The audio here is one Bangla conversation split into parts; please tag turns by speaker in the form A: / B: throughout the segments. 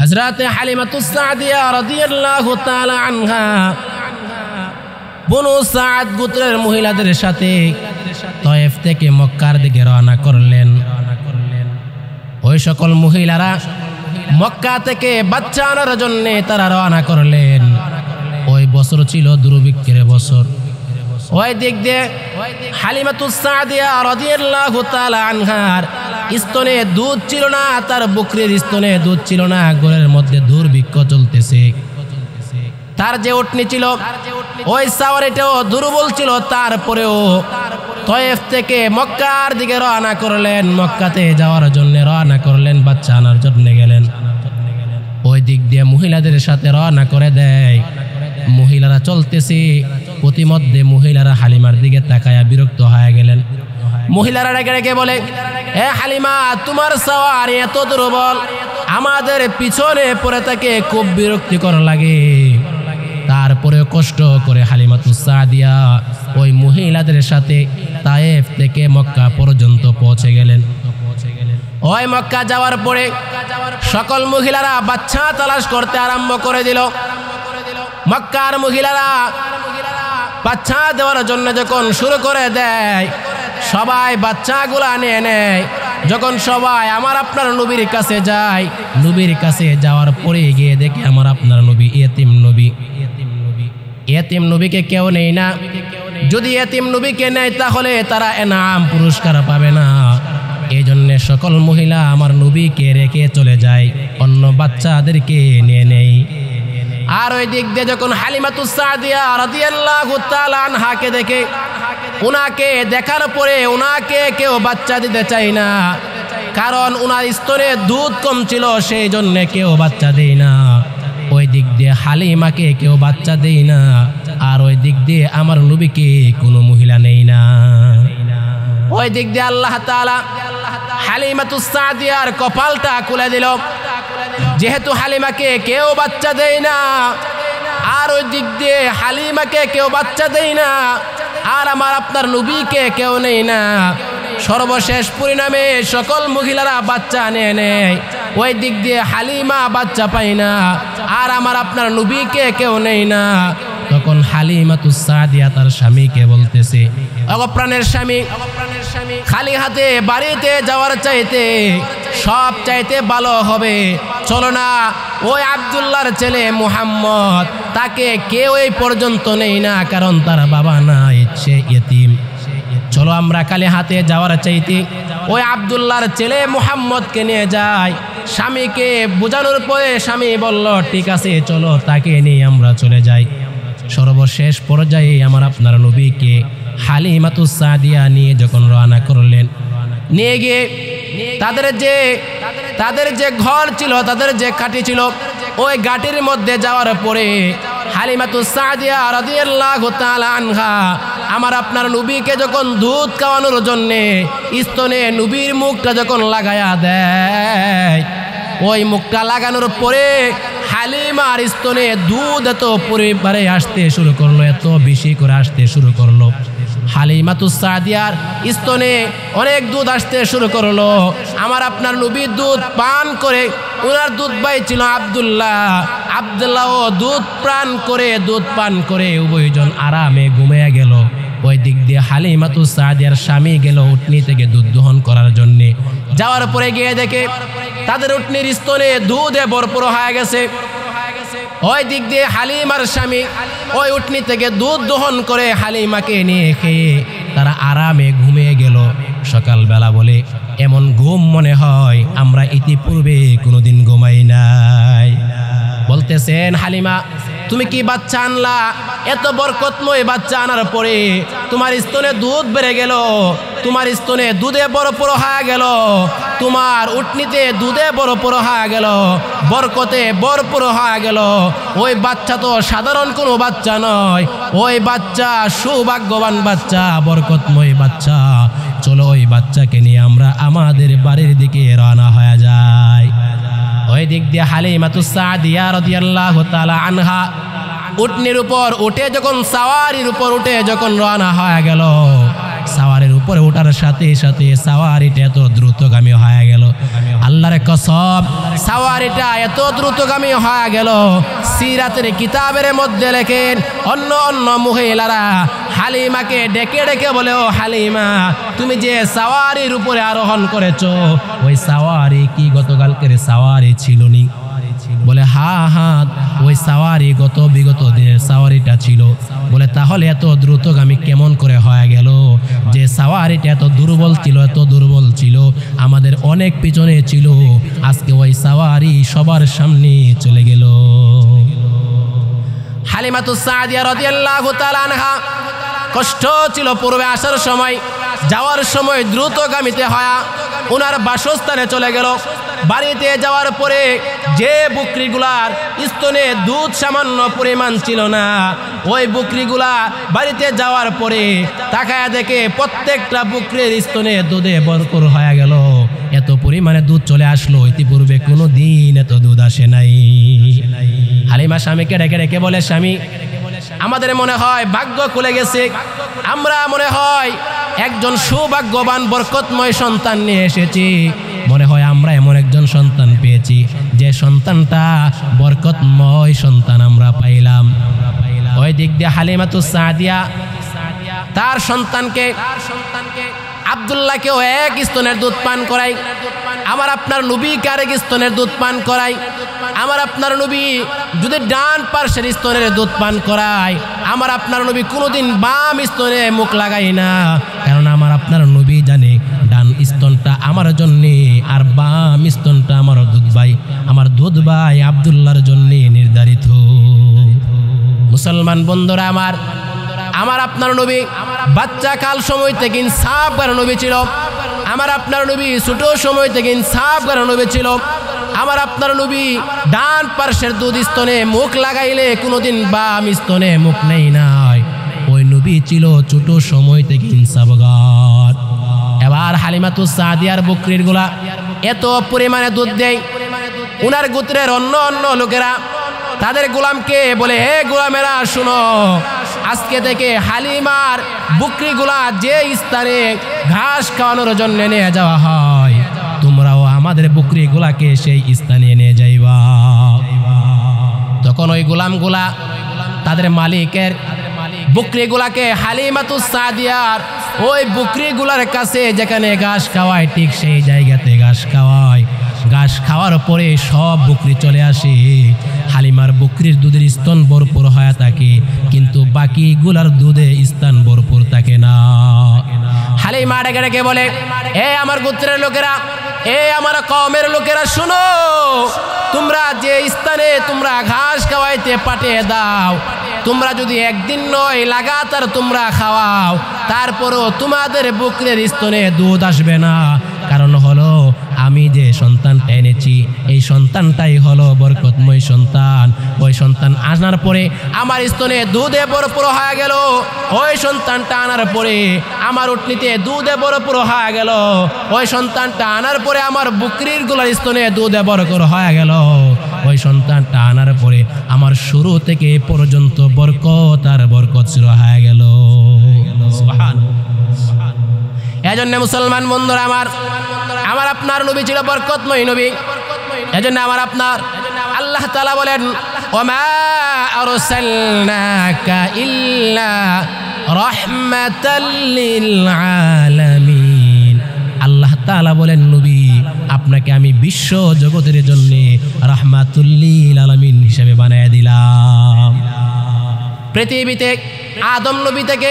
A: হযরত হালিমাতুস সাদিয়া রাদিয়াল্লাহু তাআলা আনহা বনু সাদ গোত্রের মহিলাদের সাথে তায়েফ থেকে মক্কার দিকে রওনা করলেন। ওই সকল মহিলারা মক্কা থেকে বাচ্চা আনার জন্য তারা রওনা করলেন। ওই বছর ছিল দুর্ভিক্ষের বছর। ওই দিক দিয়ে হালিমাতুস সাদিয়া রাদিয়াল্লাহু তাআলা আনহার স্তনে দুধ ছিল না, তার বকরির স্তনে দুধ ছিল না, ঘরের মধ্যে দুর্ভিক্ষ চলতেছে। তার যে উটনি ছিল ওই সাওয়ারিটাও দুর্বল ছিল, তারপরেও তায়েফ থেকে মক্কার দিকে রওনা করলেন। মক্কাতে যাওয়ার জন্য রওনা করলেন, বাচ্চা আনার জন্য গেলেন। ওই দিক দিয়ে মহিলাদের সাথে রওনা করে দেয়। মহিলারা চলতেছে, প্রতিমধ্যে মহিলারা হালিমার দিকে তাকায়া বিরক্ত হয়ে গেলেন। মহিলারা ডেকে ডেকে বলে, এ হালিমা, তোমার সাওয়ারি এত দুর্বল, আমাদের পিছনে পড়ে থাকে, খুব বিরক্তিকর লাগে। তারপরে কষ্ট করে হালিমাতুস সাদিয়া ওই মহিলাদের সাথে তায়েফ থেকে মক্কা পর্যন্ত পৌঁছে গেলেন। ওই মক্কা যাওয়ার পরে সকল মহিলারা বাচ্চা তালাশ করতে আরম্ভ করে দিল। মক্কার মহিলারা বাচ্চা দেওয়ার জন্য যখন শুরু করে দেয়, সবাই বাচ্চাগুলা নিয়ে নেয়। যখন সবাই আমার আপনার নবীর কাছে যায়, নবীর কাছে যাওয়ার পরে গিয়ে দেখে আমার আপনার নবী ইয়েতিম নবী। ইয়েতিম নবীকে কেউ নেই না। যদি ইয়েতিম নবীকে নেয় তাহলে তারা এনাম পুরস্কার পাবে না। এই জন্য সকল মহিলা আমার নবীকে রেখে চলে যায়, অন্য বাচ্চাদেরকে নিয়ে নেই। আর ওই দিক দিয়ে যখন হালিমাতুস সাদিয়া রাদিয়াল্লাহু তাআলা আনহাকে দেখে, উনাকে দেখার পরে উনাকে কেউ বাচ্চা দিতে চায় না, কারণ উনার স্তরে দুধ কম ছিল, সেই জন্য কেউ বাচ্চা দেয় না। ওই দিক দিয়ে হালিমাকে কেউ বাচ্চা দেয় না, আর ওই দিক দিয়ে আমার নবীকে কোনো মহিলা নেই না। ওই দিক দিয়ে আল্লাহ তাআলা হালিমাতুস সাদিয়ার কপালটা খুলে দিল। যেহেতু হালিমাকে কেউ বাচ্চা দেয় না, আর ওই দিক দিয়ে হালিমাকে কেউ বাচ্চা দেয় না, আর আমার আপনার নবীকে কেউ নেই না, সর্বশেষ পরিণামে সকল মহিলারা বাচ্চা নিয়ে নেয়। ওই দিক দিয়ে হালিমা বাচ্চা পায় না, আর আমার আপনার নবীকে কেউ নেই না। তখন হালিমাতুস সাদিয়া তার স্বামীকে বলতেছে, অগপ্রাণের স্বামী, খালি হাতে বাড়িতে যাওয়ার চাইতে সব চাইতে ভালো হবে, চলো না ওই আব্দুল্লাহর ছেলে মুহাম্মদ, তাকে কেউ এই পর্যন্ত নেই না, কারণ তার বাবা নাই, সে ইয়েতিম। চলো আমরা খালি হাতে যাওয়ার চাইতে ওই আব্দুল্লাহর ছেলে মুহাম্মদকে নিয়ে যাই। স্বামীকে বোঝানোর পরে স্বামী বলল, ঠিক আছে চলো, তাকে নিয়ে আমরা চলে যাই। সর্বশেষ পর্যায়ে আমার আপনার নবীকে হালিমাতুস সাদিয়া নিয়ে যখন রওনা করলেন, নিয়ে গিয়ে তাদের যে ঘর ছিল, তাদের যে ঘাটি ছিল, ওই ঘাটির মধ্যে যাওয়ার পরে হালিমাতুস সাদিয়া রাদিয়াল্লাহু তাআলা আনহা আমার আপনার নবীকে যখন দুধ খাওয়ানোর জন্যে স্তনে নবীর মুখটা যখন লাগায়া দেয়, ওই মুখটা লাগানোর পরে হালিমার স্তনে দুধ এত পরিবারে আসতে শুরু করলো, এত বেশি করে আসতে শুরু করলো। হালিমাতুস সাদিয়ার স্তনে অনেক দুধ আসতে শুরু করলো। আমার আপনার নবীর দুধ পান করে, ওনার দুধ ভাই ছিল আব্দুল্লাহ ও দুধ পান করে উভয়জন আরামে ঘুমিয়ে গেল। ওই দিক দিয়ে হালিমাতুস সাদিয়ার স্বামী গেল উটনি থেকে দুধ দহন করার জন্যে। যাওয়ার পরে গিয়ে দেখে তাদের উটনির স্তনে দুধে ভরপুর হয়ে গেছে। ওই দিক দিয়ে হালিমার স্বামী ওই উটনি থেকে দুধ দহন করে হালিমাকে নিয়ে খেয়ে তারা আরামে ঘুমিয়ে গেল। সকালবেলা বলে, এমন ঘুম মনে হয় আমরা ইতিপূর্বে কোনোদিন ঘুমাই নাই। বলতেছেন, হালিমা তুমি কি বাচ্চা আনলা? এত বরকতময় বাচ্চা আনার পরে তোমার স্তনে দুধ বেড়ে গেল, তোমার স্তনে দুধে ভরপুর হয়ে গেল, তোমার উটনিতে দুধে ভরপুর হয়ে গেল, বরকতে ভরপুর হয়ে গেল। ওই বাচ্চা তো সাধারণ কোনো বাচ্চা নয়, ওই বাচ্চা সৌভাগ্যবান বাচ্চা, বরকতময় বাচ্চা। চলো ওই বাচ্চাকে নিয়ে আমরা আমাদের বাড়ির দিকে রওনা হয়ে যাই। ওই দিক দিয়ে হালিমাতুস সাদিয়া রাদিয়াল্লাহু তাআলা আনহা উটনির উপর উঠে যখন সাওয়ারির উপর উঠে যখন রওনা হয়ে গেল, সাওয়ারির উপরে ওঠার সাথে সাথে সাওয়ারিটা এত দ্রুতগামী হয়ে গেল। আল্লাহর কসম, সাওয়ারিটা এত দ্রুতগামী হয়ে গেল, সিরাতের কিতাবের মধ্যে লেখেন অন্য অন্য মহিলারা হালিমাকে ডেকে ডেকে বলে, ও হালিমা, তুমি যে সাওয়ারির উপরে আরোহণ করেছো, ওই সাওয়ারি কি গতকালকের সাওয়ারি ছিল নি? বলে হ্যাঁ হ্যাঁ, ওই সাওয়ারি বিগত দিনের সাওয়ারিটা ছিল। বলে তাহলে এত দ্রুতগামী কেমন করে হয়ে গেল? যে সাওয়ারিটা এত দুর্বল ছিল, আমাদের অনেক পিছনে ছিল, আজকে ওই সাওয়ারি সবার সামনে চলে গেল। হালিমাতুস সাদিয়া রাদিয়াল্লাহু তাআলা আনহা কষ্ট ছিল পূর্বে আসার সময়, যাওয়ার সময় দ্রুতগামীতে হয় ওনার বাসস্থানে চলে গেল। বাড়িতে যাওয়ার পরে যে বকরিগুলার স্তনে দুধ সামান্য পরিমাণ ছিল না, ওই বকরিগুলা বাড়িতে যাওয়ার পরে তাকায় দেখে প্রত্যেকটা বকরির স্তনে দুধে ভরপুর হয়ে গেল। এত পরিমাণে দুধ চলে আসলো, ইতিপূর্বে কোনো দিন এত দুধ আসে নাই। হালিমা স্বামীকে ডেকে ডেকে বলে, স্বামী, আমাদের মনে হয় ভাগ্য খুলে গেছে, আমরা মনে হয় একজন সৌভাগ্যবান বরকতময় সন্তান নিয়ে এসেছি। মনে হয় আমরা এমন একজন সন্তান পেয়েছি যে সন্তানটা বরকতময় সন্তান আমরা পাইলাম। ওই দিক দিয়ে হালিমাতুস সাদিয়া তার সন্তানকে আব্দুল্লাহকেও এক স্তনের দুধ পান করাই, আমার আপনার নবীকে আরেক স্তনের দুধ পান করাই। আমার আপনার নবী যদি ডান পার্শ্বের স্তনের দুধ পান করায়, আমার আপনার নবী কোনোদিন বাম স্তনে মুখ লাগাই না, কারণ আমার আপনার নবী জানে ডান স্তনটা আমার জন্যে আর বাম স্তনটা আমার দুধ ভাই আব্দুল্লাহর জন্যে নির্ধারিত। মুসলমান বন্ধুরা, আমার আপনার নবী বাচ্চা কাল সময় থেকে ইনসাফগার নবী ছিল। আমার আপনার নবী ছোট সময় থেকে ইনসাফগার নবী ছিল। আমার আপনার নবী ডান পার্শ্বের দুধ স্তনে মুখ লাগাইলে কোনোদিন বাম স্তনে মুখ নেই নাই। ওই নবী ছিল ছোট সময় থেকে ইনসাফগার। এবার হালিমাতুস সাদিয়ার বকরির গুলা এত পরিমাণে দুধ দেয়, উনার গোত্রের অন্য অন্য লোকেরা তাদের গোলামকে বলে, হে গোলামেরা শুনো, আজকে থেকে হালিমার বকরিগুলা যে স্থানে ঘাস খাওয়ানোর জন্য নিয়ে যাওয়া হয়, তোমরাও আমাদের বকরিগুলাকে সেই স্থানে নিয়ে যাইবা। তখন ওই গোলামগুলা তাদের মালিকের বকরিগুলাকে হালিমাতুস সাদিয়ার ওই বকরিগুলার কাছে যেখানে ঘাস খাওয়ায় ঠিক সেই জায়গাতে ঘাস খাওয়ায়। ঘাস খাওয়ার পরে সব বকরি চলে আসে, হালিমার বকরির দুধের স্তন ভরপুর হয়ে থাকে, কিন্তু বাকিগুলার দুধে স্তন ভরপুর থাকে না। হালিমা ডেকে ডেকে বলে, এ আমার গোত্রের লোকেরা, এ আমার কওমের লোকেরা, শুনো, তোমরা যে স্থানে তোমরা ঘাস খাওয়াইতে পাঠিয়ে দাও, তোমরা যদি একদিন নয় লাগাতার তোমরা খাওয়াও, তারপরও তোমাদের বকরির স্তনে দুধ আসবে না। কারণ হলো আমি যে সন্তানটা এনেছি, এই সন্তানটাই হলো বরকতময় সন্তান। ওই সন্তান আনার পরে আমার স্তনে দুধে ভরপুর হয়ে গেল। ওই সন্তানটা আনার পরে আমার উটনিতে দুধে ভরপুর হয়ে গেল। ওই সন্তানটা আনার পরে আমার বকরির গুলার স্তনে দুধে ভরপুর হয়ে গেল। ওই সন্তানটা আনার পরে আমার শুরু থেকে পর্যন্ত বরকত আর বরকত শুরু হয়ে গেল। এজন্য মুসলমান বন্ধুরা, আমার আপনার নবী ছিল বরকতময় নবী। এজন্য আমার আপনার আল্লাহ তাআলা বলেন, ওমা আরসালনাকা ইল্লা রাহমাতাল লিল আলামিন। আল্লাহ তাআলা বলেন, নবী, আপনাকে আমি বিশ্ব জগতের জন্য রাহমাতুল লিল আলামিন হিসেবে বানিয়ে দিলাম। পৃথিবীতে আদম নবী থেকে,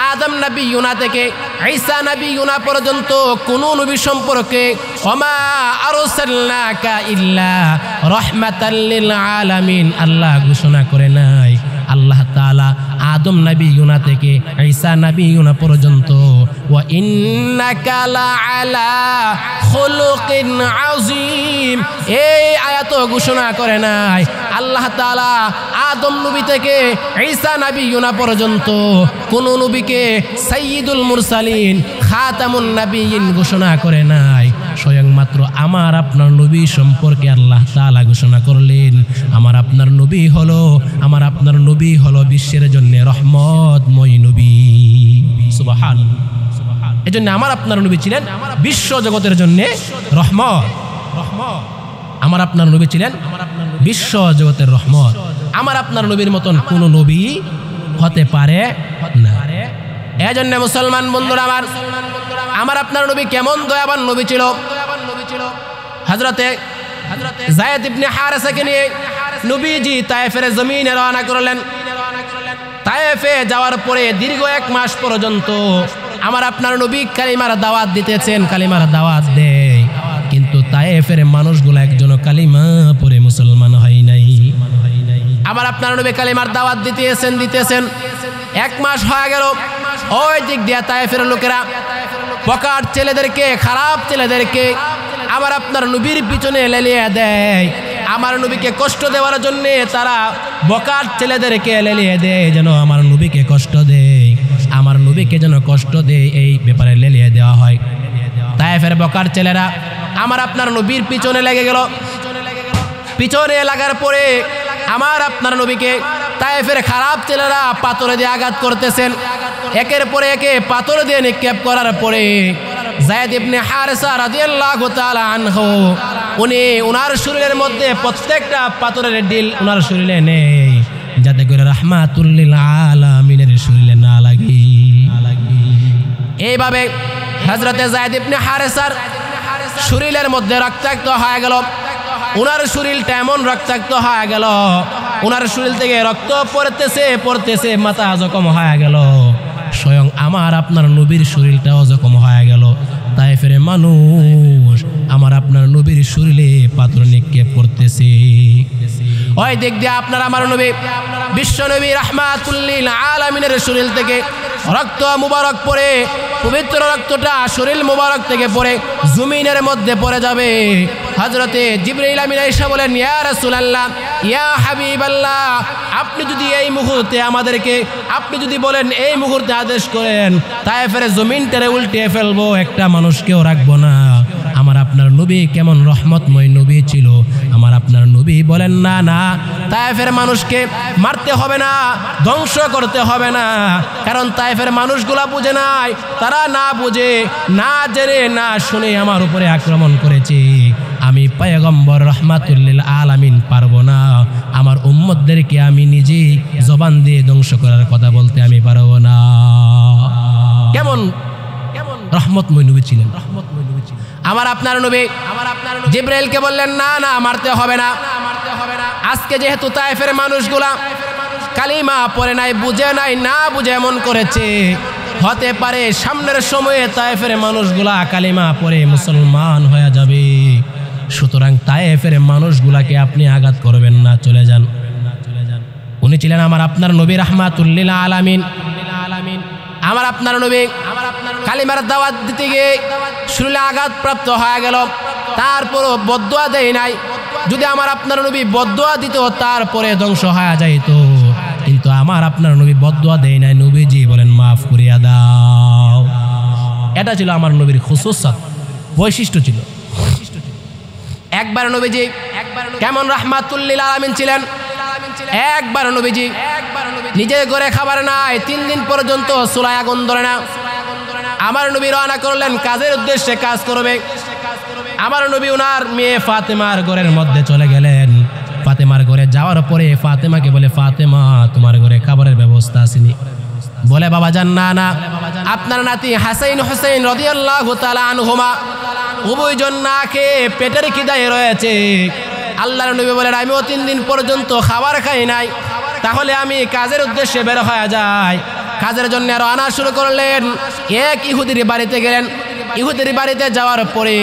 A: আদম নবী ইউনা থেকে ঈসা নবী ইউনা পর্যন্ত কোন নবী সম্পর্কে ওমা আরসালনাকা ইল্লা রাহমাতাল লিল আলামিন আল্লাহ ঘোষণা করে নাই। আল্লাহ তাআলা আদম নবী ইউনা থেকে ঈসা নবী ইউনা পর্যন্ত ওয়া ইন্নাকা লাআলা খুলুকিন আযীম এই আয়াত ঘোষণা করে নাই। আল্লাহ তাআলা আদম নবী থেকে ঈসা নবী ইউনা পর্যন্ত কোন নবীকে সাইয়্যিদুল মুরসালিন খাতামুন নবিয়্যিন ঘোষণা করে নাই। স্বয়ং মাত্র আমার আপনার নবী সম্পর্কে আল্লাহ তাআলা ঘোষণা করলেন, আমার আপনার নবী হলো বিশ্বের জন্য রহমতময় নবী। সুবহানাল্লাহ। এজন্য আমার আপনার নবী ছিলেন বিশ্ব জগতের জন্য রহমত। আমার আপনার নবী ছিলেন বিশ্ব জগতের রহমত। আমার আপনার নবীর মতন কোন নবী হতে পারে না। এজন্য মুসলমান বন্ধুরা আমার আপনার নবী কেমন দয়াবান নবী ছিল। হযরতে যায়েদ ইবনে হারেসাকে নিয়ে নবীজি তায়েফের জমিনে রওনা করলেন। তায়েফে যাওয়ার পরে দীর্ঘ 1 মাস পর্যন্ত আমার আপনার নবী কালিমার দাওয়াত দিতেছেন, কালিমার দাওয়াত দেয়, কিন্তু তায়েফের মানুষগুলো একজনও কালিমা পড়ে মুসলমান হয় নাই। আমার আপনার নবী কালিমার দাওয়াত দিতেছেন 1 মাস হয়ে গেল। ওই দিক দিয়া তায়েফের লোকেরা বকার ছেলেদেরকে, খারাপ ছেলেদেরকে আমার আপনার নবীর পিছনে লেলিয়ে দেয়। আমার নবীকে কষ্ট দেওয়ার জন্য তারা বকার ছেলেদেরকে লেলিয়ে দেয়, যেন আমার নবীকে কষ্ট দেয়, আমার নবীকে যেন কষ্ট দেয়, এই ব্যাপারে লেলিয়ে দেওয়া হয়। তায়েফের বকার ছেলেরা আমার আপনার নবীর পিছনে লেগে গেল। পিছনে লাগার পরে আমার আপনার নবীকে তায়েফের খারাপ ছেলেরা পাথর দিয়ে আঘাত করতেছেন। একের পরে একে পাথর দিয়ে নিক্ষেপ করার পরে যায়েদ ইবনে হারেসা রাদিয়াল্লাহু তাআলা আনহু উনি ওনার শরীরের মধ্যে প্রত্যেকটা পাথরের ডিল ওনার শরীরে নেই, যাতে করে রাহমাতুল লিল আলামিনের শরীরে না লাগে। এইভাবে হযরতে যায়েদ ইবনে হারেসার শরীরের মধ্যে রক্তাক্ত হয়ে গেল। ওনার শরীরটা এমন রক্তাক্ত হয়ে গেল, ওনার শরীর থেকে রক্ত পড়তেছে, মাথা জখম হয়ে গেল। স্বয়ং আমার আপনার নবীর শরীরটাও জখম হয়ে গেল। তায়েফের মানুষ আমার আপনার নবীর শরীরে পাথর নিক্ষেপ করতেছে। ওই দিক দিয়ে আপনার আমার নবী বিশ্ব নবী রাহমাতুল লিল আলামিনের শরীর থেকে রক্ত মুবারক পড়ে, পবিত্র রক্তটা শরীর মুবারক থেকে পড়ে জমিনের মধ্যে পড়ে যাবে। হযরতে জিবরাইল আমিন আয়েশা বলেন, ইয়া রাসূলুল্লাহ, ইয়া হাবিবাল্লাহ, আপনি যদি এই মুহূর্তে আমাদেরকে, আপনি যদি বলেন এই মুহূর্তে আদেশ করেন, তায়েফের জমিনটারে উল্টে ফেলবো, একটা মানুষকেও রাখবো না। আমার আপনার নবী কেমন রহমতময় নবী ছিল। আমার আপনার নবী বলেন, না না, তায়েফের মানুষকে মারতে হবে না, ধ্বংস করতে হবে না, কারণ তায়েফের মানুষগুলা বুঝে নাই, তারা না বুঝে, না জেনে, না শুনে আমার উপরে আক্রমণ করেছে। আমি পয়গম্বর রাহমাতুল লিল আলামিন পারবো না, আমার উম্মতদেরকে আমি নিজেই জবান দিয়ে ধ্বংস করার কথা বলতে আমি পারবো না। কেমন রহমতময় নবী ছিলেন। আমার আপনার নবী জিবরাইলকে বললেন, না না, মারতে হবে না। আজকে যেহেতু তায়েফের মানুষগুলা কালিমা পড়ে নাই, বুঝে নাই, না বুঝে এমন করেছে, হতে পারে সামনের সময়ে তায়েফের মানুষগুলা কালিমা পড়ে মুসলমান হয়ে যাবে। সুতরাং তায়েফের মানুষগুলাকে আপনি আঘাত করবেন না, চলে যান। উনি ছিলেন আমার আপনার নবী রাহমাতুল লিল আলামিন। আমার আপনার নবী কালিমার দাওয়াত দিতে গিয়ে শরীরে আঘাত প্রাপ্ত হয়ে গেল, তারপরও বদদুয়া দেয় নাই। যদি আমার আপনার নবী বদদুয়া দিত তারপরে ধ্বংস হয়ে যাইত, কিন্তু আমার আপনার নবী বদদুয়া দেয় নাই। নবীজি বলেন, মাফ করিয়া দাও। এটা ছিল আমার নবীর খুসুসিয়ত, বৈশিষ্ট্য ছিল। একবার নবীজি কেমন রাহমাতুল লিল আলামিন ছিলেন। একবার নবীজি নিজের ঘরে খাবার নাই, 3 দিন পর্যন্ত চুলায় আগুন ধরে না। আমার নবী রওনা করলেন কাজের উদ্দেশ্যে, কাজ করবে। আমার নবী ওনার মেয়ে ফাতেমার ঘরের মধ্যে চলে গেলেন। ফাতেমার ঘরে যাওয়ার পরে ফাতেমাকে বলে, ফাতেমা, তোমার ঘরে খাবারের ব্যবস্থা আসেনি? বলে, বাবা জান, না না, আপনার নাতি হাসাইন হুসাইন রাদিয়াল্লাহু তাআলা আনহুমা উভয়জন না খেয়ে পেটের খিদায় রয়েছে। আল্লাহর নবী বলেন, আমিও 3 দিন পর্যন্ত খাবার খাই নাই, তাহলে আমি কাজের উদ্দেশ্যে বের হয়ে যাই। কাজের জন্য রওনা শুরু করলেন। এক ইহুদির বাড়িতে গেলেন। ইহুদির বাড়িতে যাওয়ার পরে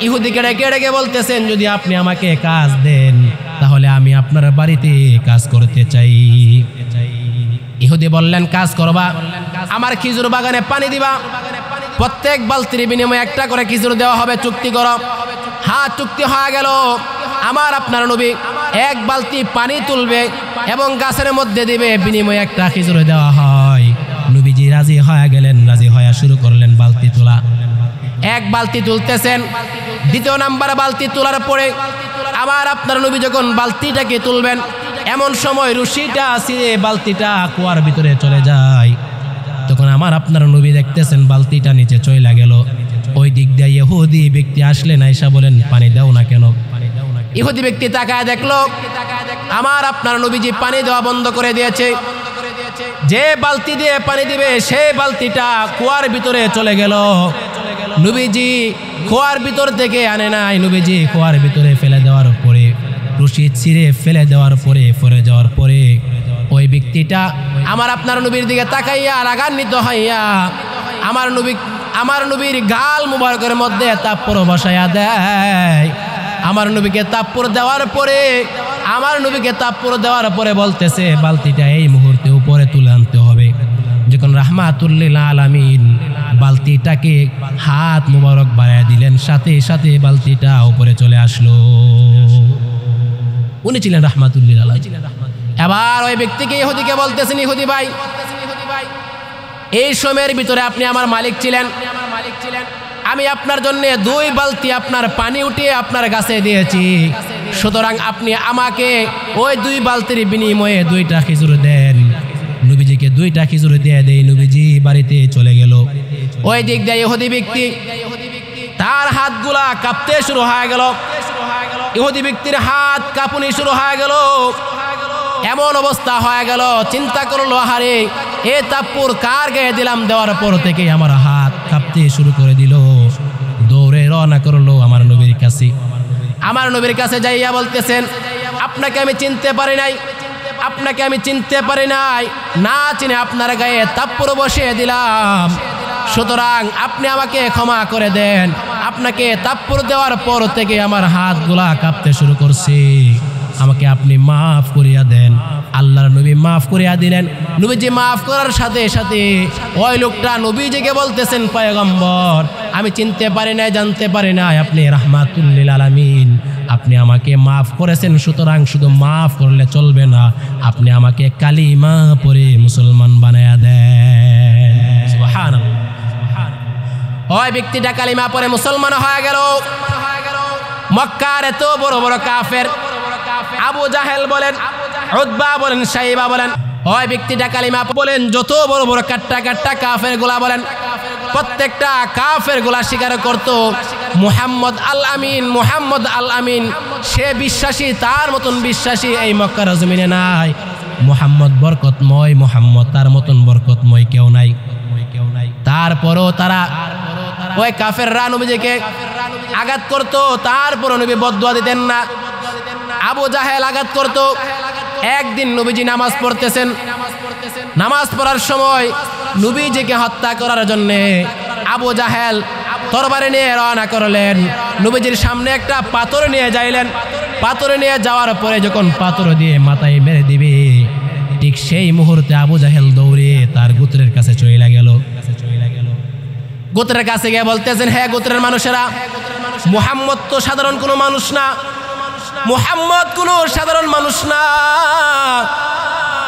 A: ইহুদিকে ডেকে ডেকে বলতেছেন, যদি আপনি আমাকে কাজ দেন তাহলে আমি আপনার বাড়িতে কাজ করতে চাই। ইহুদি বললেন, কাজ করবা, আমার খেজুর বাগানে পানি দিবা, প্রত্যেক বালতির বিনিময়ে 1টা করে খেজুর দেওয়া হবে, চুক্তি করো। হ্যাঁ, চুক্তি হয়ে গেল। আমার আপনার নবী 1 বালতি পানি তুলবে এবং গাছের মধ্যে দিবে, বিনিময়ে 1টা খেজুর দেওয়া হয়। নবীজি রাজি হয়ে গেলেন। রাজি হয়ে শুরু করলেন বালতি তোলা। 1 বালতি তুলতেছেন। 2 নাম্বার বালতি তোলার পরে আমার আপনার নবী যখন বালতিটাকে তুলবেন, এমন সময় রশিটা ছিঁড়ে বালতিটা কুয়ার ভিতরে চলে যায়। তখন আমার আপনার নবী দেখতেছেন বালতিটা নিচে চলে গেল। ওই দিক দিয়ে ইহুদি ব্যক্তি আসলেন, আয়েশা বলেন পানি দাও না কেন? ইহুদি ব্যক্তি তাকায় দেখলো আমার আপনার নবীজি পানি দেওয়া বন্ধ করে দিয়েছে। যে বালতি দিয়ে পানি দিবে সেই বালতিটা কুয়ার ভিতরে চলে গেল। নবীজি কুয়ার ভিতর থেকে আনে নাই, নবীজি কুয়ার ভিতরে ফেলে দেওয়ার পরে, রশি ছিঁড়ে ফেলে দেওয়ার পরে, পরে যাওয়ার পরে ওই ব্যক্তিটা আমার আপনার নবীর দিকে তাকাইয়া রাগান্বিত হইয়া আমার নবীর গাল মুবারকের মধ্যে তাপ্পর বসাইয়া দেয়। আমার নবীকে তাপ্পর দেওয়ার পরে বলতেছে বালতিটা এই মুহূর্তে উপরে তুলে আনতে হবে। যখন রাহমাতুল্লিল আলামিন বালতিটাকে হাত মুবারক বাড়ায় দিলেন, সাথে সাথে বালতিটা উপরে চলে আসলো। উনি ছিলেন রাহমাতুল্লিল আলামিন। এবার ওই ব্যক্তিকে ইহুদিকে বলতেছেন, ইহুদি ভাই, এই সময়ের ভিতরে আপনি আমার মালিক ছিলেন, আমি আপনার জন্য 2 বালতি আপনার পানি উঠিয়ে আপনার কাছে দিয়েছি, সুতরাং আপনি আমাকে ওই 2 বালতির বিনিময়ে 2টা খেজুর দেন। নবীজিকে 2টা খেজুর দিয়ে দেয়, নবীজি বাড়িতে চলে গেল। ওই দিক দিয়ে ইহুদি ব্যক্তি তার হাতগুলা কাঁপতে শুরু হয়ে গেল, ইহুদি ব্যক্তির হাত কাঁপুনি শুরু হয়ে গেল। এমন অবস্থা হয়ে গেল, চিন্তা করলো হারে এ তাপ্পুর কার গায়ে দিলাম, দেওয়ার পর থেকে আমার হাত কাঁপতে শুরু করে দিল। দৌড়ে রওনা করলো আমার নবীর কাছে। আমার নবীর কাছে যাইয়া বলতেছেন, আপনাকে আমি চিনতে পারি নাই, না চিনে আপনার গায়ে তাপ্পুর বসিয়ে দিলাম, সুতরাং আপনি আমাকে ক্ষমা করে দেন। আপনাকে তাপ্পুর দেওয়ার পর থেকে আমার হাতগুলা কাঁপতে শুরু করছে, আমাকে আপনি মাফ করিয়া দেন। আল্লাহর নবী মাফ করিয়া দিলেন। নবীজি মাফ করার সাথে সাথে ওই লোকটা নবীজিকে বলতেছেন, পয়গম্বর আমি চিনতে পারি নাই, জানতে পারি নাই আপনি রাহমাতুল্লিল আলামিন, আপনি আমাকে মাফ করেছেন, সুতরাং শুধু মাফ করলে চলবে না, আপনি আমাকে কালিমা পড়ে মুসলমান বানায়া দেন। সুবহানাল্লাহ। ওই ব্যক্তিটা কালিমা পড়ে মুসলমান হয়ে গেল। মক্কার এত বড় বড় কাফের, আবু জাহেল বলেন, উতবা বলেন, সাইবা বলেন, ওই ব্যক্তিটা কালিমা বলেন, যত বড় বড় কাট্টা কাফের গুলা বলেন, প্রত্যেকটা কাফের গুলা স্বীকার করত মুহাম্মদ আল আমিন সে বিশ্বাসী, তার মতন বিশ্বাসী এই মক্কার জমিনে নাই। মুহাম্মদ বরকতময়, মুহাম্মদ তার মতন বরকতময় কেউ নাই। তারপরও তারা ওই কাফেররা নবীজিকে আঘাত করত, তারপরও নবী বদদুয়া দিতেন না। আবু জাহেল আঘাত করত। একদিন নবীজি নামাজ পড়তেছেন, নামাজ পড়ার সময় নবীজিকে হত্যা করার জন্যে আবু জাহেল তরবারি নিয়ে রওনা করলেন। নবীজির সামনে একটা পাথর নিয়ে যাইলেন। পাথর নিয়ে যাওয়ার পরে যখন পাথর দিয়ে মাথায় মেরে দিবে, ঠিক সেই মুহূর্তে আবু জাহেল দৌড়ে তার গোত্রের কাছে চলে গেল। গোত্রের কাছে গিয়ে বলতেছেন, হ্যাঁ গোত্রের মানুষেরা, মুহাম্মদ তো সাধারণ কোনো মানুষ না, মুহাম্মদ কোনো সাধারণ মানুষ না।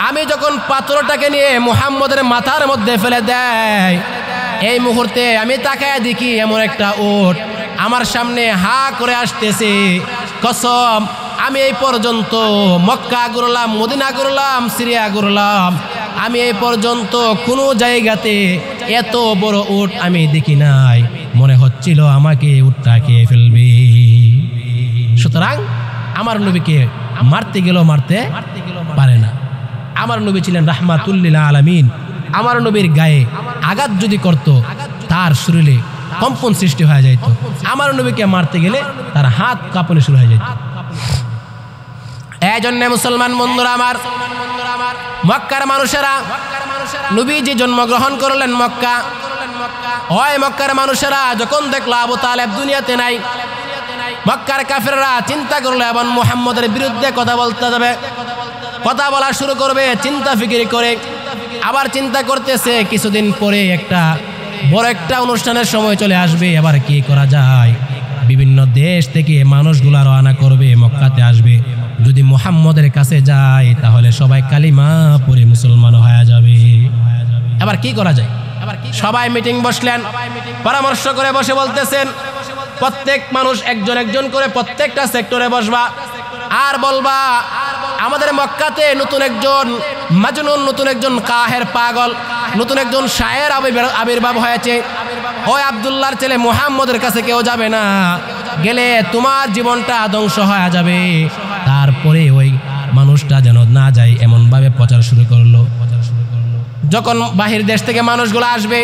A: আমি যখন পাথরটাকে নিয়ে মুহাম্মদের মাথার মধ্যে ফেলে দেয়, এই মুহূর্তে আমি তাকায় দেখি এমন একটা উট আমার সামনে হা করে আসতেছে। কসম, আমি এই পর্যন্ত মক্কা ঘুরলাম, মদিনা ঘুরলাম, সিরিয়া ঘুরলাম, আমি এই পর্যন্ত কোনো জায়গাতে এত বড় উট আমি দেখি নাই। মনে হচ্ছিল আমাকে উটটা খেয়ে ফেলবে। সুতরাং আমার নবীকে মারতে পারে না। আমার নবী ছিলেন রাহমাতুল্লিল আলামিন। আমার নবীর গায়ে আঘাত যদি করত, তার শরীরে কম্পন সৃষ্টি হয়ে যাইত। আমার নবীকে মারতে গেলে তার হাত কাঁপনে শুরু হয়ে যেত। এই জন্য মুসলমান বন্ধুরা আমার, মক্কার মানুষেরা, নবীজি জন্মগ্রহণ করলেন মক্কা। ওই মক্কার মানুষেরা যখন দেখলো আবু তালেব দুনিয়াতে নাই, মক্কার কাফেররা চিন্তা করলো এবং মুহাম্মদের বিরুদ্ধে কথা বলতে যাবে, কথা বলা শুরু করবে। চিন্তা ফিকির করে আবার চিন্তা করতেছে, কিছুদিন পরে বড় একটা অনুষ্ঠানের সময় চলে আসবে, আবার কি করা যায়। বিভিন্ন দেশ থেকে মানুষগুলা রওনা করবে, মক্কাতে আসবে। যদি মুহাম্মদের কাছে যায় তাহলে সবাই কালিমা পড়ে মুসলমান হয়ে যাবে। এবার কি করা যায়? সবাই মিটিং বসলেন, পরামর্শ করে বসে বলতেছেন, প্রত্যেক মানুষ একজন একজন করে প্রত্যেকটা সেক্টরে বসবা আর বলবা, আমাদের মক্কাতে নতুন একজন মাজনুন, নতুন একজন কাহের পাগল, নতুন একজন শায়ের আবির্ভাব হয়েছে। ওই আব্দুল্লাহর ছেলে মুহাম্মদের কাছে কেউ যাবে না, গেলে তোমার জীবনটা ধ্বংস হয়ে যাবে। তারপরে ওই মানুষটা যেন না যায় এমন ভাবে প্রচার শুরু করলো। যখন বাহির দেশ থেকে মানুষগুলো আসবে,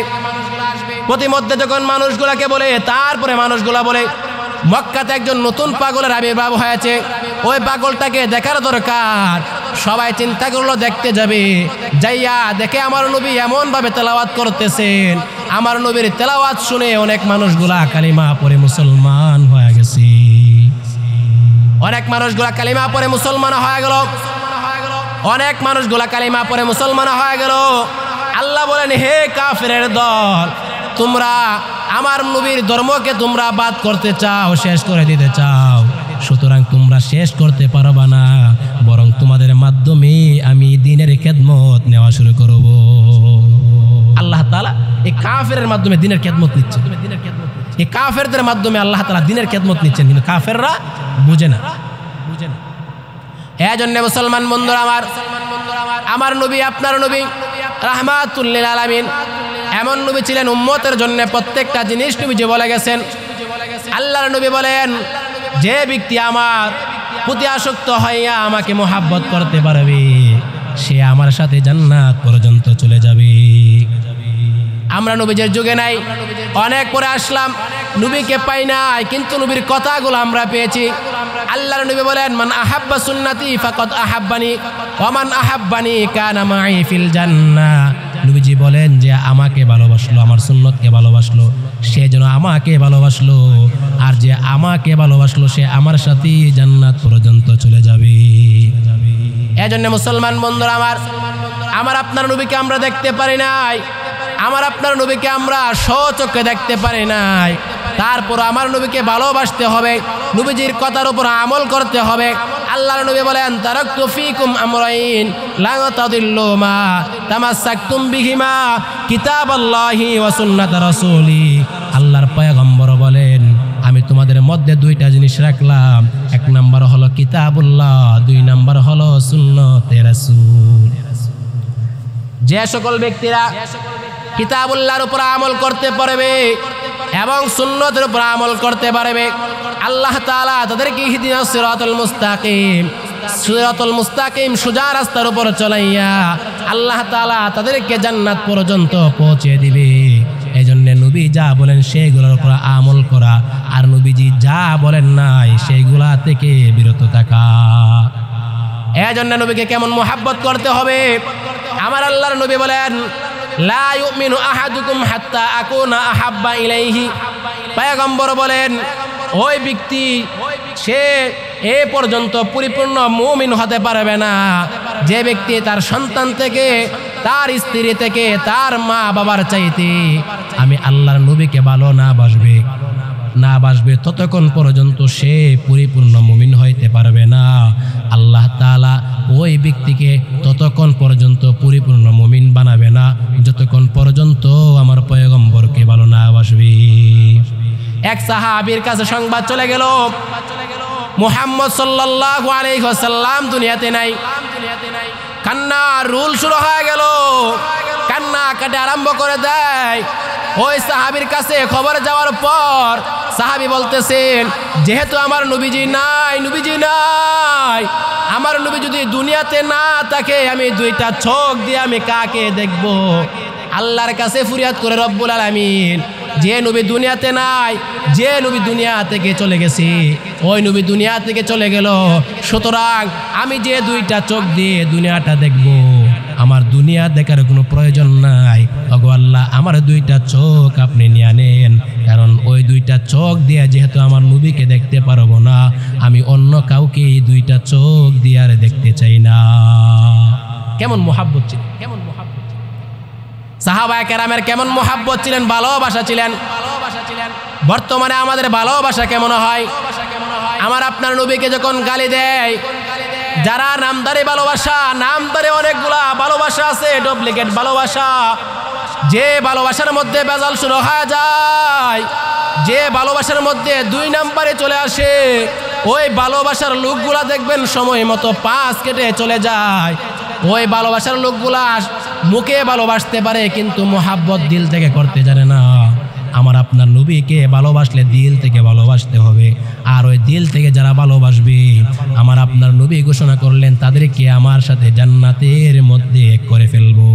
A: প্রতিমধ্যে যখন মানুষগুলাকে বলে, তারপরে মানুষগুলা বলে মক্কাতে একজন নতুন পাগলের আবির্ভাব হয়েছে, ওই পাগলটাকে দেখার দরকার। সবাই চিন্তা করলো দেখতে যাবে, যাইয়া দেখে আমার নবী এমন ভাবে তেলাওয়াত করতেছেন, আমার নবীর তেলাওয়াত শুনে অনেক মানুষগুলা কালিমা পড়ে মুসলমান হয়ে গেছে। অনেক মানুষগুলা কালিমা পড়ে মুসলমান হয়ে গেল, অনেক মানুষগুলা কালিমা পড়ে মুসলমান হয়ে গেল। আল্লাহ বলেন, হে কাফেরের দল, তোমরা আমার নবীর ধর্মকে তোমরা বাদ করতে চাও, শেষ করে দিতে চাও, সুতরাং তোমরা শেষ করতে পারবা না, বরং তোমাদের মাধ্যমে আমি দ্বীনের খেদমত নেওয়া শুরু করব। আল্লাহ তাআলা এই কাফেরের মাধ্যমে দ্বীনের খেদমত নিচ্ছেন। এই কাফেরদের মাধ্যমে আল্লাহ তাআলা দ্বীনের খেদমত নিচ্ছেন, কিন্তু কাফেররা বুঝে না। এজন্য মুসলমান বন্ধুরা আমার নবী, আপনার নবী রাহমাতুল লিল আলামিন এমন নবী ছিলেন, উম্মতের জন্য প্রত্যেকটা জিনিস নবীজি বলে গেছেন। আল্লাহর নবী বলেন, যে ব্যক্তি আমার প্রতি আসক্ত হইয়া আমাকে মোহাব্বত করতে পারবে, সে আমার সাথে জান্নাত পর্যন্ত চলে যাবে। আমরা নবীজের যুগে নাই, অনেক পরে আসলাম, নবীকে পাই নাই, কিন্তু নবীর কথাগুলো আমরা পেয়েছি। আল্লাহর নবী বলেন, মান আহাব্বা সুন্নতি ফাকাদ আহাব্বানি ওয়া মান আহাব্বানি কানা মাই ফিল জান্নাহ। নবীজি বলেন যে আমাকে ভালোবাসলো, আমার সুন্নতকে ভালোবাসলো, সে যেন আমাকে ভালোবাসলো, আর যে আমাকে ভালোবাসলো সে আমার সাথে জান্নাত পর্যন্ত চলে যাবে। এজন্য মুসলমান বন্ধুরা আমার আপনার নবীকে আমরা দেখতে পারি নাই, আমার আপনার নবীকে আমরা স্বচক্ষে দেখতে পারি নাই। তারপর আমার নবীকে ভালোবাসতে হবে, নবীজির কথার উপর আমল করতে হবে। আল্লাহর নবী বলেন, তারাকতু ফীকুম আমরাইন লা তাদিল্লু মা তামাসসাকতুম বিহিমা কিতাবাল্লাহি ওয়া সুন্নাত রাসূলি। আল্লাহর পয়গম্বর বলেন, আমি তোমাদের মধ্যে দুইটা জিনিস রাখলাম, এক নাম্বার হলো কিতাবুল্লাহ, দুই নাম্বার হলো সুন্নতে রাসূল। যে সকল ব্যক্তিরা কিতাবুল্লাহর উপর আমল করতে পারবে এবং সুন্নতের উপর আমল করতে পারবে, আল্লাহ তাআলা তাদেরকে ইহদিনাস সিরাতাল মুস্তাকিম, সিরাতাল মুস্তাকিম সোজা রাস্তার উপর চলাইয়া আল্লাহ তাআলা তাদেরকে জান্নাত পর্যন্ত পৌঁছে দিবে। এজন্য নবী যা বলেন সেইগুলোর উপর আমল করা, আর নবীজি যা বলেন নাই সেইগুলা থেকে বিরত থাকা। এজন্য নবীকে কেমন মোহাব্বত করতে হবে। আমার আল্লাহর নবী বলেন, লা ইউমিনু আহাদুকুম হাত্তা আকুনা আহাব্বা ইলাইহি। পয়গম্বর বলেন, ওই ব্যক্তি সে এ পর্যন্ত পরিপূর্ণ মুমিন হতে পারবে না যে ব্যক্তি তার সন্তান থেকে, তার স্ত্রী থেকে, তার মা বাবার চাইতে আমি আল্লাহর নবীকে ভালো না বাসবে ততক্ষণ পর্যন্ত সে পরিপূর্ণ মুমিন হইতে পারবে না। আল্লাহ তাআলা ওই ব্যক্তিকে ততক্ষণ পর্যন্ত পরিপূর্ণ মুমিন বানাবে না যতক্ষণ পর্যন্ত আমার পয়গম্বরকে ভালো না বাসবে। এক সাহাবীর কাছে সংবাদ চলে গেল, মুহাম্মদ সাল্লাল্লাহু আলাইহি ওয়াসাল্লাম দুনিয়াতে নাই। কান্না রুল শুরু হয়ে গেল, কান্না কাটে আরম্ভ করে দেয়। ওই সাহাবীর কাছে খবর যাওয়ার পর সাহাবী বলতেছেন, যেহেতু আমার নবীজি নাই, আমার নবী যদি দুনিয়াতে না থাকে, আমি দুইটা চোখ দিয়ে আমি কাকে দেখব? আল্লাহর কাছে ফরিয়াদ করে রব্বুল আলামিন, যে নবী দুনিয়াতে নাই, যে নবী দুনিয়া থেকে চলে গেছে, ওই নবী দুনিয়া থেকে চলে গেল, সুতরাং আমি যে দুইটা চোখ দিয়ে দুনিয়াটা দেখব, আমার দুনিয়া দেখার কোনো প্রয়োজন নাই। ওগো আল্লাহ, আমার দুইটা চোখ আপনি নিয়ে নেন, কারণ ওই দুইটা চোখ দিয়ে যেহেতু আমার নবীকে দেখতে পারবো না, আমি অন্য কাউকে এই দুইটা চোখ দিয়ে আর দেখতে চাই না। কেমন মুহাব্বত ছিলেন, কেমন মুহাব্বত সাহাবায়ে কেরামের, কেমন মুহাব্বত ছিলেন, ভালোবাসা ছিলেন। বর্তমানে আমাদের ভালোবাসা কেমন হয়? আমার আপনার নবীকে যখন গালি দেয়, যারা নামদারি ভালোবাসা, নামদারি অনেকগুলা ভালোবাসা আছে, ডুপ্লিকেট ভালোবাসা, যে ভালোবাসার মধ্যে বেজাল শুরু হয়ে যায়, যে ভালোবাসার মধ্যে দুই নাম্বারে চলে আসে, ওই ভালোবাসার লোকগুলা দেখবেন সময় মতো পাঁচ কেটে চলে যায়। ওই ভালোবাসার লোকগুলা মুখে ভালোবাসতে পারে কিন্তু মোহাব্বত দিল থেকে করতে জানে না। আমার আপনার নবীকে ভালোবাসলে দিল থেকে ভালোবাসতে হবে। আর ওই দিল থেকে যারা ভালোবাসবে, আমার আপনার নবী ঘোষণা করলেন তাদেরকে আমার সাথে জান্নাতের মধ্যে এক করে ফেলবো।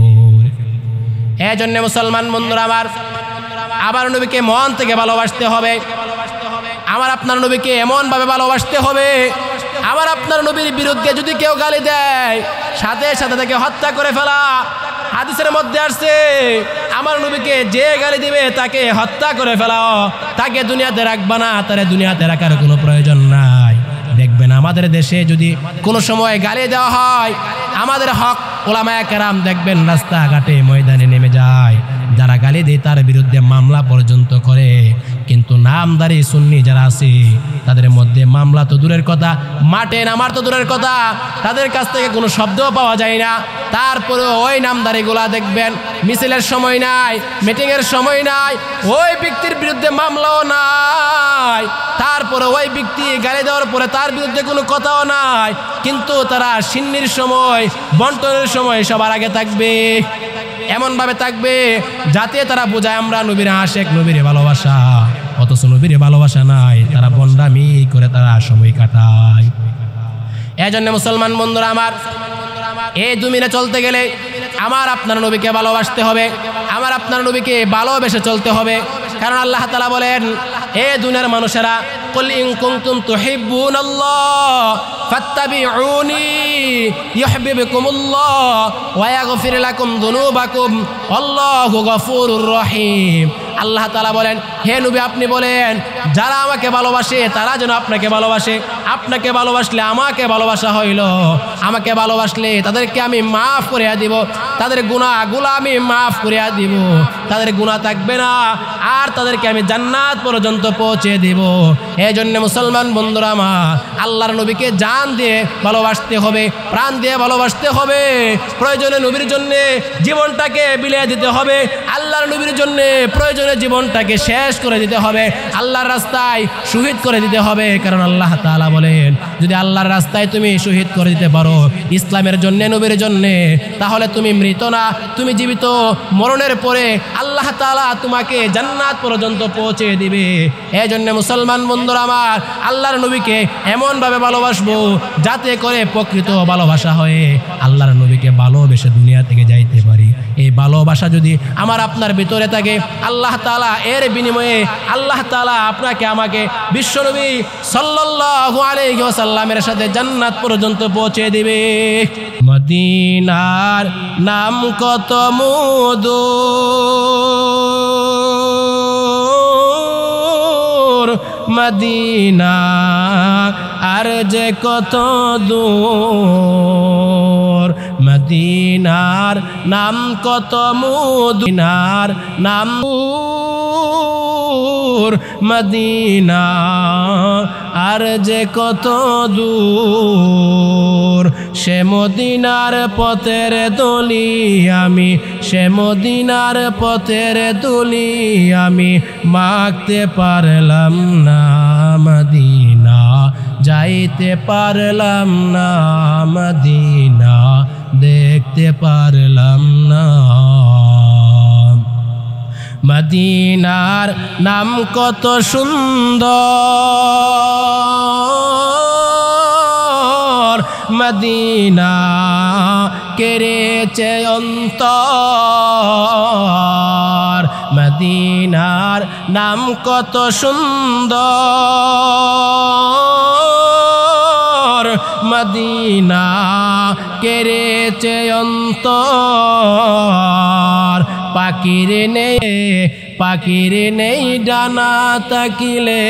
A: এই জন্য মুসলমান বন্ধুরা আমার নবীকে মন থেকে ভালোবাসতে হবে। আমার আপনার নবীকে এমনভাবে ভালোবাসতে হবে, আমার আপনার নবীর বিরুদ্ধে যদি কেউ গালি দেয় সাথে সাথে তাকে হত্যা করে ফেলা। হাদিসের মধ্যে আসছে আমার নবীকে যে গালি দিবে তাকে হত্যা করে ফেলাও, তাকে দুনিয়াতে রাখবা না, তার দুনিয়াতে রাখার কোনো প্রয়োজন নাই। দেখবেন আমাদের দেশে যদি কোনো সময় গালি দেওয়া হয়, আমাদের হক ওলামায়ে কেরাম দেখবেন রাস্তাঘাটে ময়দানে নেমে যায়, যারা গালি দেয় তার বিরুদ্ধে মামলা পর্যন্ত করে। কিন্তু নামদারি সুন্নি যারা আছে তাদের মধ্যে মামলা তো দূরের কথা, মাঠে নামার তো দূরের কথা, তাদের কাছ থেকে কোনো শব্দও পাওয়া যায় না। তারপরে ওই নামদারিগুলা দেখবেন মিছিলের সময় নাই, মিটিংয়ের সময় নাই, ওই ব্যক্তির বিরুদ্ধে মামলাও নাই, তারপরে ওই ব্যক্তি গালি দেওয়ার পরে তার বিরুদ্ধে কোনো কথাও নাই, কিন্তু তারা সিন্নির সময় বন্টনের সময় সবার আগে থাকবে। এমনভাবে থাকবে যাতে তারা বোঝায় আমরা নবীর আশেক, নবীর ভালোবাসা, অথচ নবীর ভালোবাসা নাই, তারা বন্ডামি করে তারা সময় কাটায়। এজন্য মুসলমান বন্ধুরা আমার, এই দুনিয়ায় চলতে গেলে আমার আপনার নবীকে ভালোবাসতে হবে, আমার আপনার নবীকে ভালোবেসে চলতে হবে। কারণ আল্লাহ তাআলা বলেন, এ দুনিয়ার মানুষেরা, কুল ইন কুনতুম তুহিব্বুনাল্লাহ ফাত্তাবিউনি ইউহিব্বুকুমুল্লাহ ওয়া ইয়াগফির লাকুম যুনুবাকুম আল্লাহু গফুরুর রহিম। আল্লাহ তাআলা বলেন, হে নবী আপনি বলেন যারা আমাকে ভালোবাসে তারা যেন আপনাকে ভালোবাসে, আপনাকে ভালোবাসলে আমাকে ভালোবাসা হইল, আমাকে ভালোবাসলে তাদেরকে আমি মাফ করিয়া দিব, তাদের গুনাহগুলো আমি মাফ করিয়া দিব, তাদের গুনাহ থাকবে না, আর তাদেরকে আমি জান্নাত পর্যন্ত পৌঁছে দিব। এই জন্য মুসলমান বন্ধুরা আমার, আল্লাহর নবীকে জান দিয়ে ভালোবাসতে হবে, প্রাণ দিয়ে ভালোবাসতে হবে, প্রয়োজনে নবীর জন্য জীবনটাকে বিলিয়ে দিতে হবে, আল্লাহর নবীর জন্য প্রয়োজনে জীবনটাকে শেষ করে দিতে হবে, আল্লাহর রাস্তায় শহীদ করে দিতে হবে। কারণ আল্লাহ তাআলা বলেন, যদি আল্লাহর রাস্তায় তুমি শহীদ করে দিতে পারো ইসলামের জন্য, নবীর জন্য, তাহলে তুমি মৃত না, তুমি জীবিত। মরণের পরে আল্লাহ তাআলা তোমাকে জান্নাত পর্যন্ত পৌঁছে দিবে। এই জন্য মুসলমান বন্ধুরা আমার, আল্লাহর নবীকে এমনভাবে ভালোবাসবো যাতে করে প্রকৃত ভালোবাসা হয়ে আল্লাহর নবীকে ভালোবেসে দুনিয়া থেকে যাইতে পারি। এই ভালোবাসা যদি আমার আপনার ভিতরে থাকে, আল্লাহ তাআলা এর বিনিময়ে আল্লাহ তাআলা আপনাকে আমাকে বিশ্বনবী সাল্লাল্লাহু আলাইহি ওয়াসাল্লামের সাথে জান্নাত পর্যন্ত পৌঁছে দিবে। মদিনার নাম কত মধুর, মদিনা আর যে কত দূর, মদিনার নাম কত মদিনার নাম মদিনা আর যে কত দূর, সে মদিনার পথের দলি আমি, সে মদিনার পথের দলি আমি, মাখতে পারলাম না মদিনা, যাইতে পারলাম না মদিনা, দেখতে পারলাম না। মদিনার নাম কত সুন্দর, মদিনা কেড়েছে অন্তর, মদিনার নাম কত সুন্দর, মদিনা কেড়েছে অন্তর। পাখির নেই ডানা তাকিলে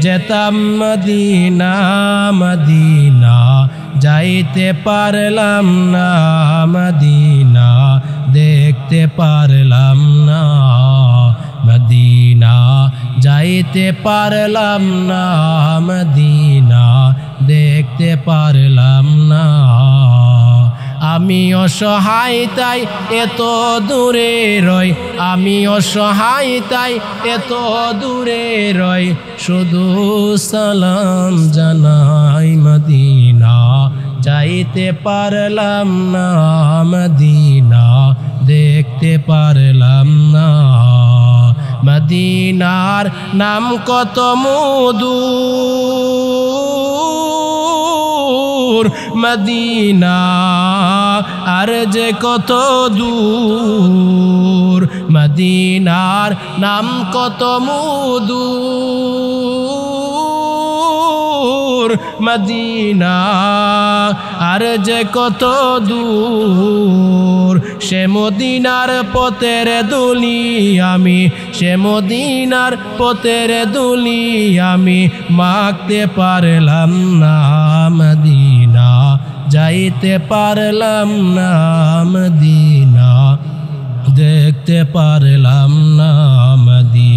A: যেতাম মদিনা, মদিনা যাইতে পারলাম না মদিনা, দেখতে পারলাম না মদিনা, যাইতে পারলাম না মদিনা, দেখতে পারলাম না। আমি অসহায় তাই এত দূরে রই, আমি অসহায় তাই এত দূরে রই, শুধু সালাম জানাই মদিনা, যাইতে পারলাম না মদিনা, দেখতে পারলাম না মদিনার নাম কত মধুর, মদিনা আর যে কত দূর, মদিনার নাম কত মধুর, মদিনা আর যে কত দূর। সে মদিনার পথের দুলি আমি, সে মদিনার পথের দুলি আমি মাখতে পারলাম না, মদিনা যাইতে পারলাম না, মদিনা দেখতে পারলাম না, মদিনা